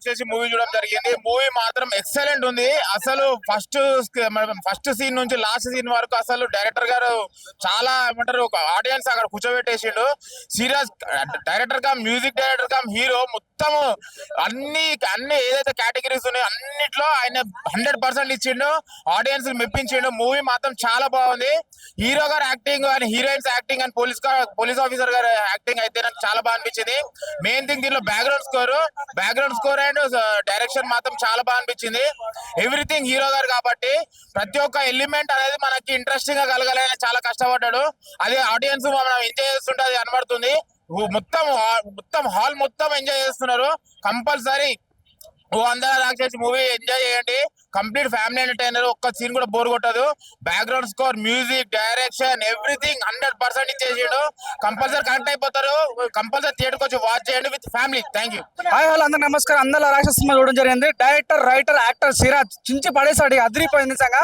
రాక్షసి మూవీ చూడడం జరిగింది. మూవీ మాత్రం ఎక్సలెంట్ ఉంది. అసలు ఫస్ట్ సీన్ నుంచి లాస్ట్ సీన్ వరకు అసలు డైరెక్టర్ గారు చాలా ఏమంటారు ఒక ఆడియన్స్ అక్కడ కూర్చోబెట్టేసిండు. Serious director cum music director cum hero మొత్తం అన్ని ఏదైతే కేటగిరీస్ ఉన్నాయో అన్నిట్లో ఆయన 100% ఇచ్చిండు. ఆడియన్స్ మెప్పించిండు. మూవీ మాత్రం చాలా బాగుంది. హీరో గారు acting and heroines acting and police officer గారు యాక్టింగ్ అయితే నాకు చాలా బాగా అనిపించింది. మెయిన్ థింగ్ దీనిలో బ్యాక్గ్రౌండ్ స్కోర్ అండ్ డైరెక్షన్ మాత్రం చాలా బాగా అనిపించింది. ఎవ్రీథింగ్ హీరో గారు కాబట్టి ప్రతి ఒక్క ఎలిమెంట్ అనేది మనకి ఇంట్రెస్టింగ్ గా కలగాలని చాలా కష్టపడ్డాడు. అది ఆడియన్స్ మనం ఎంజాయ్ చేస్తుంటే అది కనబడుతుంది. మొత్తం హాల్ మొత్తం ఎంజాయ్ చేస్తున్నారు. కంపల్సరీ ఓ అందరూ రాక్షసి మూవీ ఎంజాయ్ చేయండి. Complete family entertainer. ఒక్క సీన్ కూడా బోర్ కొట్టదు. Background score, music, direction everything 100% ఇచ్చేసిండు. కంపల్సరీ కనెక్ట్ అయిపోతారు. కంపల్సరీ థియేటర్కి వచ్చి వాచ్ చేయండి with family. Thank you. Hi hello అందరూ నమస్కారం. అందరూ రాక్షస సినిమా చూడడం జరిగింది. డైరెక్టర్, రైటర్, యాక్టర్ సిరాజ్ చించి పడేసాడు. అదిరిపోయింది నిజంగా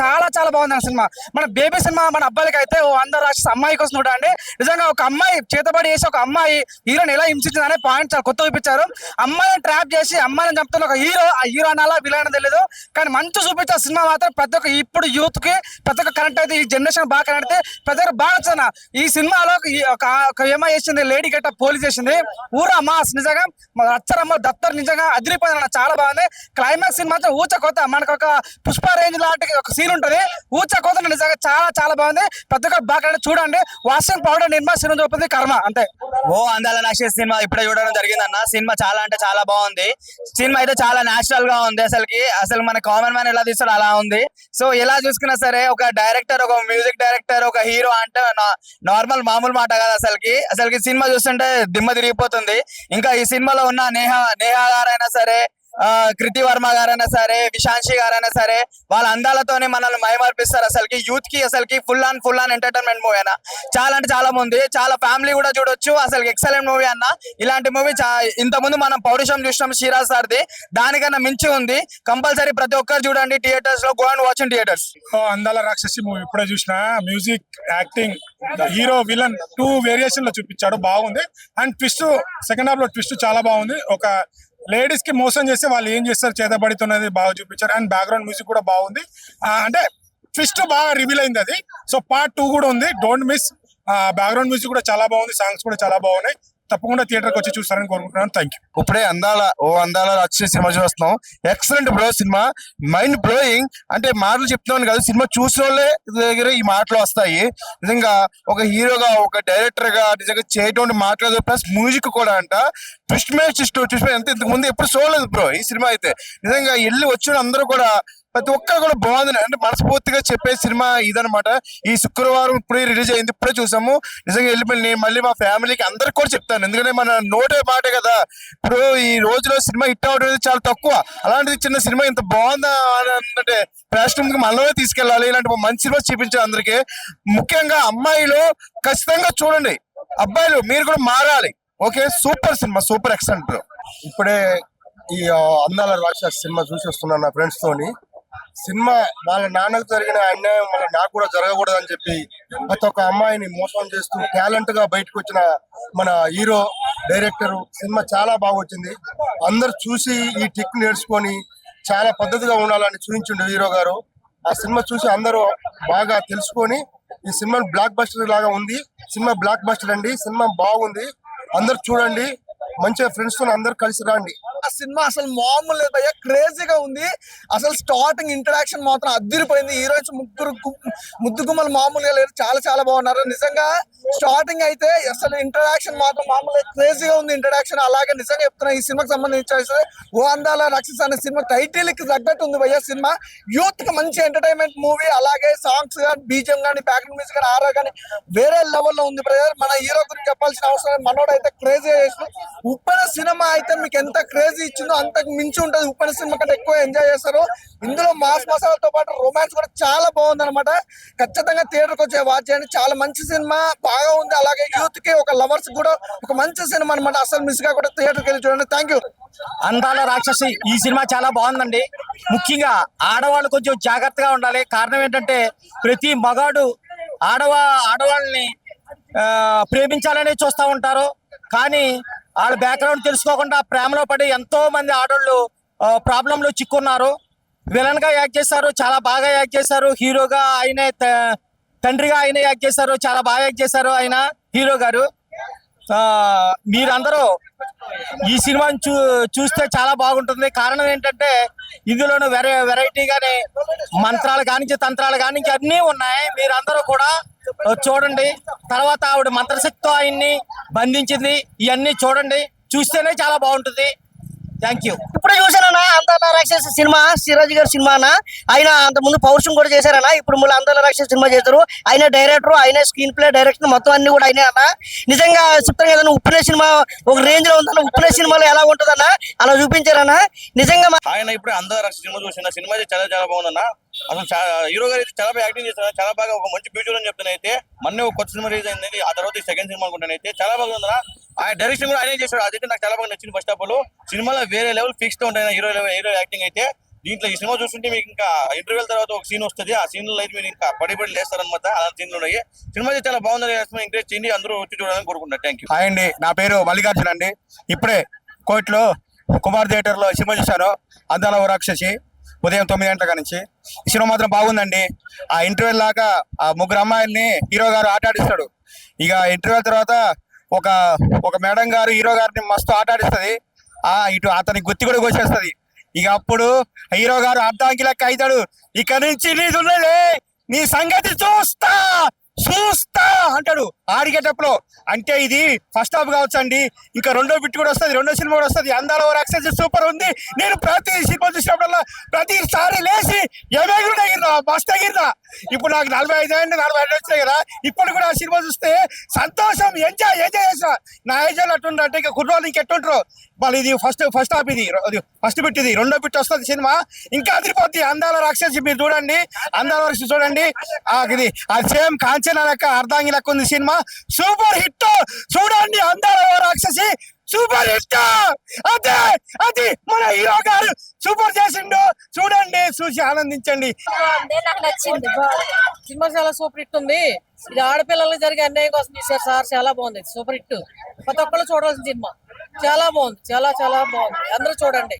చాలా చాలా బాగుంది ఆ సినిమా. మన బేబీ సినిమా మన అబ్బాయిలకి అయితే ఓ అందరూ రాక్షస అమ్మాయి కోసం చూడండి. నిజంగా ఒక అమ్మాయి చేతబడి చేసి ఒక అమ్మాయి హీరోని ఎలా హింసించింది అనే పాయింట్ చాలా కొత్త చూపించారు. అమ్మాయిని ట్రాప్ చేసి అమ్మాయిని చంపుతున్న ఒక హీరో, ఆ హీరో అనాలా విలన్ తెలియదు కానీ మంచి చూపించే సినిమా మాత్రం ప్రతి ఒక్క ఇప్పుడు యూత్ కి ప్రతి ఒక్క కనెక్ట్ అయితే ఈ జనరేషన్ బాగా కనెక్ట్ అయితే ప్రతి ఒక్కరు బాగా వచ్చిన ఈ సినిమాలో ఒక ఏమో చేసింది లేడీ గట్ట పోలీస్ చేసింది. ఊరా మాస్ నిజంగా అచ్చరమ్మ దత్తర్ నిజంగా అదిరిపోయింది. చాలా బాగుంది. క్లైమాక్స్ సీన్ మాత్రం ఊచ కోత. మనకు ఒక పుష్ప రేంజ్ లాంటి ఒక సీన్ ఉంటుంది. ఊచ కోత నిజంగా చాలా చాలా బాగుంది. ప్రతి ఒక్కరు బాగా చూడండి. వాషింగ్ పౌడర్ నిర్మా సినిమా చూపింది కర్మ అంతే. ఓ అందాల రాక్షసి సినిమా ఇప్పుడే చూడడం జరిగింది అన్న. సినిమా చాలా అంటే చాలా బాగుంది. సినిమా అయితే చాలా నేచురల్ గా ఉంది. అసలు మన కామన్ మ్యాన్ ఎలా తీస్తాడు అలా ఉంది. సో ఎలా చూసుకున్నా సరే ఒక డైరెక్టర్, ఒక మ్యూజిక్ డైరెక్టర్, ఒక హీరో అంటే నార్మల్ మామూలు మాట కాదు. అసలుకి సినిమా చూస్తుంటే దిమ్మ తిరిగిపోతుంది. ఇంకా ఈ సినిమాలో ఉన్న నేహా గారైనా సరే, కృతి వర్మ గారైనా సరే, విశాంశి గారైనా సరే, వాళ్ళ అందాలతోనే మనల్ని మైమర్పిస్తారు. యూత్ కి ఫుల్ ఆన్ ఎంటర్టైన్మెంట్ మూవీ అన్న. చాలా అంటే చాలా ఉంది. చాలా ఫ్యామిలీ కూడా చూడొచ్చు. ఎక్సలెంట్ మూవీ అన్న. ఇలాంటి మూవీ ఇంత ముందు మనం పౌరుషం చూసినాం సిరాజ్ సార్ది. దానికన్నా మించి ఉంది. కంపల్సరీ ప్రతి ఒక్కరు చూడండి థియేటర్స్ లో. Go and watch in theatres. అందాల రాక్షసి మూవీ ఇప్పుడే చూసిన. Music, acting, hero, villain 2 variation లో చూపించాడు. బాగుంది. అండ్ ట్విస్ట్, సెకండ్ హాఫ్ లో ట్విస్ట్ చాలా బాగుంది. ఒక లేడీస్ కి మోసం చేస్తే వాళ్ళు ఏం చేస్తారు చేతబడుతున్నది బాగా చూపించారు. అండ్ బ్యాక్గ్రౌండ్ మ్యూజిక్ కూడా బాగుంది. అంటే ట్విస్ట్ బాగా రివీల్ అయింది అది. సో పార్ట్ 2 కూడా ఉంది. Don't miss. బ్యాక్గ్రౌండ్ మ్యూజిక్ కూడా చాలా బాగుంది. సాంగ్స్ కూడా చాలా బాగున్నాయి. తప్పకుండా థియేటర్కి వచ్చి చూస్తారని కోరుకుంటున్నాను. Thank you. ఇప్పుడే అందాల వచ్చే సినిమా చూస్తున్నాం. Excellent bro. Cinema mind blowing. అంటే మాటలు చెప్తున్నాను కాదు, సినిమా చూసిన వాళ్ళే దగ్గర ఈ మాటలు వస్తాయి. నిజంగా ఒక హీరోగా, ఒక డైరెక్టర్ గా నిజంగా చేయటువంటి మాటలు ప్లస్ మ్యూజిక్ కూడా అంట ట్విస్ట్ ఎంత ఇంతకు ముందు ఎప్పుడు చూడలేదు బ్రో ఈ సినిమా అయితే. నిజంగా వెళ్ళి వచ్చిన అందరూ కూడా ప్రతి ఒక్కరు కూడా బాగుంది. అంటే మనస్ఫూర్తిగా చెప్పే సినిమా ఇదనమాట. ఈ శుక్రవారం ఇప్పుడే రిలీజ్ అయింది. ఇప్పుడే చూసాము. నిజంగా వెళ్ళి నేను మళ్ళీ మా ఫ్యామిలీకి అందరికి కూడా చెప్తాను. ఎందుకంటే మన నోటే మాటే కదా. ఇప్పుడు ఈ రోజులో సినిమా హిట్ అవడం చాలా తక్కువ. అలాంటిది చిన్న సినిమా ఇంత బాగుందా అంటే ప్రేక్షకులకి మనమే తీసుకెళ్ళాలి. ఇలాంటి మంచి సినిమా చూపించాలి అందరికి. ముఖ్యంగా అమ్మాయిలు ఖచ్చితంగా చూడండి. అబ్బాయిలు మీరు కూడా మారాలి. Okay, super cinema, super excellent bro. ఇప్పుడే ఈ అందాల రాక్షస సినిమా చూసి వస్తున్నాను నా ఫ్రెండ్స్ తోని. సినిమా వాళ్ళ నాన్నకు జరిగిన అన్యాయం మళ్ళీ నాకు కూడా జరగకూడదు అని చెప్పి ప్రతి ఒక్క అమ్మాయిని మోసం చేస్తూ టాలెంట్ గా బయటకు వచ్చిన మన హీరో, డైరెక్టర్. సినిమా చాలా బాగా వచ్చింది. అందరు చూసి ఈ టిక్ నేర్చుకొని చాలా పద్ధతిగా ఉండాలని చూపించిండు హీరో గారు. ఆ సినిమా చూసి అందరూ బాగా తెలుసుకొని ఈ సినిమా బ్లాక్ బస్టర్ లాగా ఉంది. సినిమా బ్లాక్ బస్టర్ అండి. సినిమా బాగుంది. అందరు చూడండి. మంచిగా ఫ్రెండ్స్ తో అందరు కలిసి రండి. ఆ సినిమా అసలు మామూలు లేదు భయ్య, క్రేజీగా ఉంది. అసలు స్టార్టింగ్ ఇంటరాక్షన్ మాత్రం అదిరిపోయింది. హీరోయిన్స్ ముద్దు గుమ్మలు మామూలుగా లేరు. చాలా చాలా బాగున్నారు నిజంగా. స్టార్టింగ్ అయితే అసలు ఇంటరాక్షన్ మాత్రం మామూలుగా క్రేజీగా ఉంది ఇంటరాక్షన్. అలాగే నిజంగా చెప్తున్నా ఈ సినిమాకి సంబంధించి ఓ అందాల రాక్షసి అనే సినిమా టైటిల్ కి తగ్గట్టు ఉంది భయ్య సినిమా. యూత్ కి మంచి ఎంటర్టైన్మెంట్ మూవీ. అలాగే సాంగ్స్ కానీ, బీజం కానీ, బ్యాక్గ్రౌండ్ మ్యూజిక్ కానీ, ఆర్ఆర్ కానీ వేరే లెవెల్లో ఉంది బ్రదర్. మన హీరో గురించి చెప్పాల్సిన అవసరం. మనోడు అయితే క్రేజీ చేసిన. ఉప్పెన సినిమా అయితే మీకు ఎంత క్రేజీ ఇచ్చిందో అంతకు మించి ఉంటుంది. ఉప్పెన సినిమా కంటే ఎక్కువ ఎంజాయ్ చేస్తారు. ఇందులో మాస్ మసాలాతో పాటు రొమాన్స్ కూడా చాలా బాగుంది అనమాట. ఖచ్చితంగా థియేటర్కి వచ్చే వాచ్ చేయండి. చాలా మంచి సినిమా, బాగా ఉంది. అలాగే యూత్ కి, ఒక లవర్స్ కూడా ఒక మంచి సినిమా అనమాట. అసలు మిస్ గా కూడా థియేటర్కి వెళ్ళి చూడండి. Thank you. అందాల రాక్షసి ఈ సినిమా చాలా బాగుందండి. ముఖ్యంగా ఆడవాళ్ళు కొంచెం జాగ్రత్తగా ఉండాలి. కారణం ఏంటంటే ప్రతి మగాడు ఆడవాళ్ళని ప్రేమించాలని చూస్తూ ఉంటారు. కానీ వాళ్ళ బ్యాక్గ్రౌండ్ తెలుసుకోకుండా ప్రేమలో పడి ఎంతో మంది ఆడోళ్ళు ప్రాబ్లంలో చిక్కున్నారు. విలన్ గా యాక్ట్ చేశారు, చాలా బాగా యాక్ట్ చేశారు. హీరోగా ఆయనే తండ్రిగా ఆయనే యాక్ట్ చేశారు, చాలా బాగా యాక్ట్ చేశారు ఆయన హీరో గారు. మీరందరూ ఈ సినిమాని చూస్తే చాలా బాగుంటుంది. కారణం ఏంటంటే ఇందులోనూ వెరైటీగానే మంత్రాలు కానించి తంత్రాలు కానించి అన్నీ ఉన్నాయి. మీరందరూ కూడా చూడండి. తర్వాత ఆవిడ మంత్రశక్తితో ఆయన్ని బంధించింది, ఇవన్నీ చూడండి, చూస్తేనే చాలా బాగుంటుంది. Thank you. ఇప్పుడు చూసానన్నా అందాల రాక్షస సినిమా, సిరాజ్ గారి సినిమా అన్న. ఆయన అంత ముందు పౌరుషం కూడా చేశారన్న, ఇప్పుడు మళ్ళీ అందాల రాక్షస సినిమా చేశారు. ఆయన డైరెక్టర్, ఆయన స్క్రీన్ ప్లే, డైరెక్షన్ మొత్తం అన్ని కూడా ఆయనే అన్న. నిజంగా చెప్తాను కదా, ఉప్పునే సినిమా ఒక రేంజ్ లో ఉందన్న. ఉప్పునే సినిమాలో ఎలా ఉంటుందన్న అలా చూపించారన్న. నిజంగా ఆయన ఇప్పుడు అందాల రాక్షస సినిమా చూసిన సినిమా అయితే చాలా చాలా బాగుందన్న. అసలు హీరో గారు అయితే చాలా బాగా యాక్టింగ్ చేస్తారు, చాలా బాగా ఒక మంచి ఫ్యూచర్ అని చెప్తానైతే. మొన్న ఒక కొత్త సినిమా రిలీజ్ అయింది, ఆ తర్వాత సెకండ్ సినిమా అనుకుంటానైతే చాలా బాగుందన్న. ఆయన డైరెక్షన్ కూడా ఆయనే చేశాడు, అదైతే నాకు చాలా బాగా నచ్చింది. ఫస్ట్ ఆఫ్ ఆల్ సినిమాలో వేరే లెవెల్ ఫిక్స్ తో ఉంటాయి హీరో యాక్టింగ్ అయితే. దీంట్లో ఈ సినిమా చూస్తుంటే మీకు ఇంకా ఇంటర్వ్యూల తర్వాత ఒక సీన్ వస్తుంది, ఆ సీన్ లో అయితే మీరు ఇంకా పడి లేస్తారనమాట. అలాంటి సీన్లు ఉన్నాయి. సినిమా అయితే చాలా బాగుందని ఎంకరేజ్ చేయండి, అందరూ వచ్చి చూడాలని కోరుకుంటున్నారు. Thank you. హాయ్ అండి, నా పేరు మల్లికార్జున అండి. ఇప్పుడే కోర్టులో కుమార్ థియేటర్ లో సినిమా చూశాను, అందాల రాక్షసి, ఉదయం 9 గంటల నుంచి. ఈ సినిమా మాత్రం బాగుందండి. ఆ ఇంటర్వ్యూ లాగా ఆ ముగ్గురు అమ్మాయిల్ని హీరో గారు ఆటాడిస్తాడు. ఇక ఇంటర్వ్యూ తర్వాత ఒక మేడం గారు హీరో గారిని మస్తు ఆటాడిస్తుంది. ఇటు అతని గుత్తి కూడా కోసేస్తుంది. ఇక అప్పుడు హీరో గారు అర్ధాంగి లెక్క అవుతాడు. ఇక నుంచి నీదున్నదే, నీ సంగతి చూస్తా అంటాడు ఆడిగేటప్పుడు. అంటే ఇది ఫస్ట్ హాఫ్ కావచ్చు అండి. ఇంకా రెండో బిట్ కూడా వస్తుంది, రెండో సినిమా కూడా వస్తుంది. అందాల రాక్షసి సూపర్ ఉంది. నేను ప్రతి సినిమా చూసినప్పుడల్లా ప్రతిసారి లేచి ఎగిరినా మస్తు ఎగిరినా. ఇప్పుడు నాకు 45 ఏళ్ళు 45 వచ్చినాయి కదా. ఇప్పుడు కూడా ఆ సినిమా చూస్తే సంతోషం, ఎంజాయ్ చేసిన. నా ఏజ్ అట్టుండ్రు అంటే ఇక కుర్రోళ్ళు ఇంకెట్టుంటారు. మళ్ళీ ఇది ఫస్ట్ హాఫ్, ఇది ఫస్ట్ బిట్, ఇది రెండో బిట్ వస్తుంది సినిమా. ఇంకా అదిరిపోద్ది అందాల రాక్షసి. మీరు చూడండి, అందాల రాక్షసి చూడండి. ఇది అది సేమ్ కాంచన లెక్క, అర్ధాంగి లెక్క ఉంది సినిమా. Super hit. చూడండి, అందాల రాక్షసి సూపర్ హిట్. అది మన హీరో గారు సూపర్ చేసిండు. చూడండి, చూసి ఆనందించండి. నాకు నచ్చింది. సినిమా చాలా సూపర్ హిట్ ఉంది. ఇది ఆడపిల్లలకు జరిగే అన్యాయం కోసం తీశారు సార్, చాలా బాగుంది. సూపర్ హిట్, ప్రతి ఒక్కళ్ళు చూడాల్సిన సినిమా. చాలా బాగుంది, చాలా చాలా బాగుంది. అందరూ చూడండి.